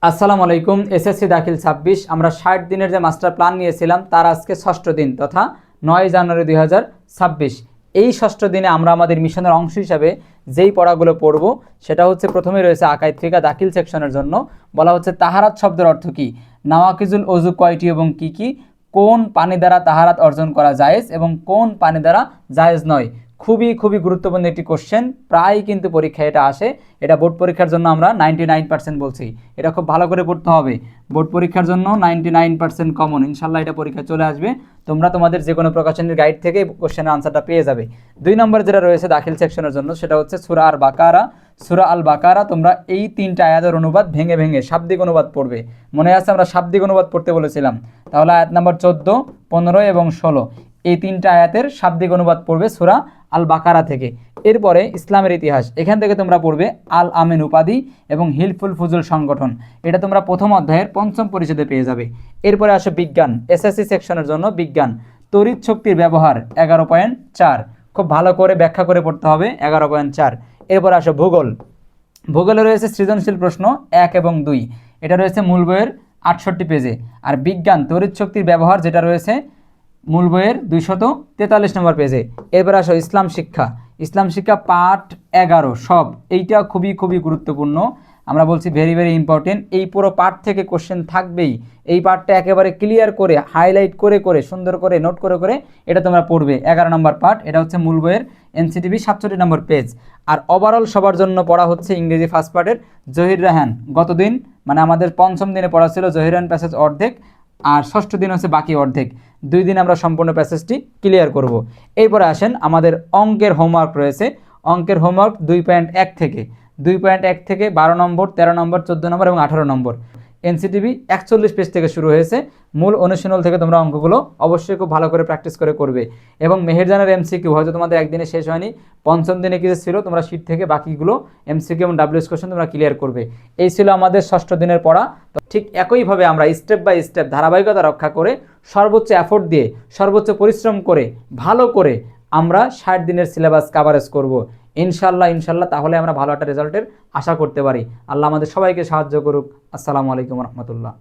আসসালামু আলাইকুম। এসএসসি দাখিল 26 আমরা 60 দিনের যে মাস্টার প্ল্যান নিয়েছিলাম তার আজকে ষষ্ঠ দিন তথা 9 জানুয়ারি 2026। এই ষষ্ঠ দিনে আমরা আমাদের মিশনের অংশ হিসাবে যেই পড়াগুলো পড়ব সেটা হচ্ছে প্রথমে রয়েছে আকাইদ ফিকা দাখিল সেকশনের জন্য বলা হচ্ছে তাহারাত শব্দের অর্থ কী, নাওয়াকিজুল ওযু কয়টি এবং কি কি, কোন পানি দ্বারা তাহারাত অর্জন করা জায়েজ এবং কোন পানি দ্বারা জায়েজ নয়। খুবই গুরুত্বপূর্ণ একটি কোশ্চেন, প্রায় কিন্তু পরীক্ষায় এটা আসে। এটা বোর্ড পরীক্ষার জন্য আমরা 99% বলছি, এটা খুব ভালো করে পড়তে হবে। বোর্ড পরীক্ষার জন্য 99% কমন, ইনশাল্লাহ এটা পরীক্ষায় চলে আসবে। তোমরা তোমাদের যে কোনো প্রকাশনের গাইড থেকে কোশ্চেনের আনসারটা পেয়ে যাবে। 2 নম্বর যেটা রয়েছে দাখিল সেকশনের জন্য সেটা হচ্ছে সূরা আল বাকারা। সূরা আল বাকারা তোমরা এই 3টা আয়াতের অনুবাদ ভেঙে শাব্দিক অনুবাদ পড়বে। মনে আছে আমরা শাব্দিক অনুবাদ পড়তে বলেছিলাম, তাহলে আয়াত নম্বর 14, 15 এবং 16 এই 3টা আয়াতের শাব্দিক অনুবাদ পড়বে সূরা আল বাকারা থেকে। এরপরে ইসলামের ইতিহাস, এখান থেকে তোমরা পড়বে আল আমিন উপাধি এবং হিলফুল ফুজুল সংগঠন, এটা তোমরা প্রথম অধ্যায়ের 5ম পরিচ্ছেদে পেয়ে যাবে। এরপরে আসে বিজ্ঞান, এসএসসি সেকশনের জন্য বিজ্ঞান, তড়িৎ শক্তির ব্যবহার 11.4, খুব ভালো করে ব্যাখ্যা করে পড়তে হবে 11.4। এরপর আসে ভূগোল, ভূগোলে রয়েছে সৃজনশীল প্রশ্ন 1 এবং 2, এটা রয়েছে মূল বইয়ের 68 পেজে। আর বিজ্ঞান তড়িৎ শক্তির ব্যবহার যেটা রয়েছে মূল বইয়ের 243 নম্বর পেজে। এরপর আসো ইসলাম শিক্ষা, ইসলাম শিক্ষা পাঠ 11 সব, এইটা খুবই গুরুত্বপূর্ণ। আমরা বলছি ভেরি ইম্পর্টেন্ট। এই পুরো পাঠ থেকে কোশ্চেন থাকবেই, এই পাঠটা একেবারে ক্লিয়ার করে হাইলাইট করে সুন্দর করে নোট করে এটা তোমরা পড়বে। 11 নম্বর পাঠ, এটা হচ্ছে মূল বইয়ের এনসিটিভি 67 নম্বর পেজ। আর ওভারঅল সবার জন্য পড়া হচ্ছে ইংরেজি ফার্স্ট পার্টের জহির রায়হান। গতদিন মানে আমাদের 5ম দিনে পড়া ছিল জহির রায়হান প্যাসেজ অর্ধেক, আর ষষ্ঠ দিন হচ্ছে বাকি অর্ধেক। 2 দিন আমরা সম্পূর্ণ প্যাসেজটি ক্লিয়ার করব। এরপরে আসেন আমাদের অঙ্কের হোমওয়ার্ক রয়েছে। অঙ্কের হোমওয়ার্ক 2.1 থেকে 12 নম্বর, 13 নম্বর, 14 নম্বর এবং 18 নম্বর। এনসিটিভি 41 পেজ থেকে শুরু হয়েছে। মূল অনুশীলন থেকে তোমরা অঙ্কগুলো অবশ্যই খুব ভালো করে প্র্যাকটিস করে করবে। এবং মেহেরজানের এমসিকিউ হয়তো তোমাদের একদিনে শেষ হয়নি, 5ম দিনে কিছু ছিল, তোমরা শীট থেকে বাকিগুলো এমসিকিউ এবং ডাব্লিউএস কোশ্চেন তোমরা ক্লিয়ার করবে। এই ছিল আমাদের ষষ্ঠ দিনের পড়া। তো ঠিক একইভাবে আমরা স্টেপ বাই স্টেপ ধারাবাহিকতা রক্ষা করে সর্বোচ্চ এফোর্ট দিয়ে সর্বোচ্চ পরিশ্রম করে ভালো করে আমরা 60 দিনের সিলেবাস কাভারেজ করব ইনশাল্লাহ। তাহলে আমরা ভালো একটা রেজাল্টের আশা করতে পারি। আল্লাহ আমাদের সবাইকে সাহায্য করুক। আসসালামু আলাইকুম রহমতুল্লাহ।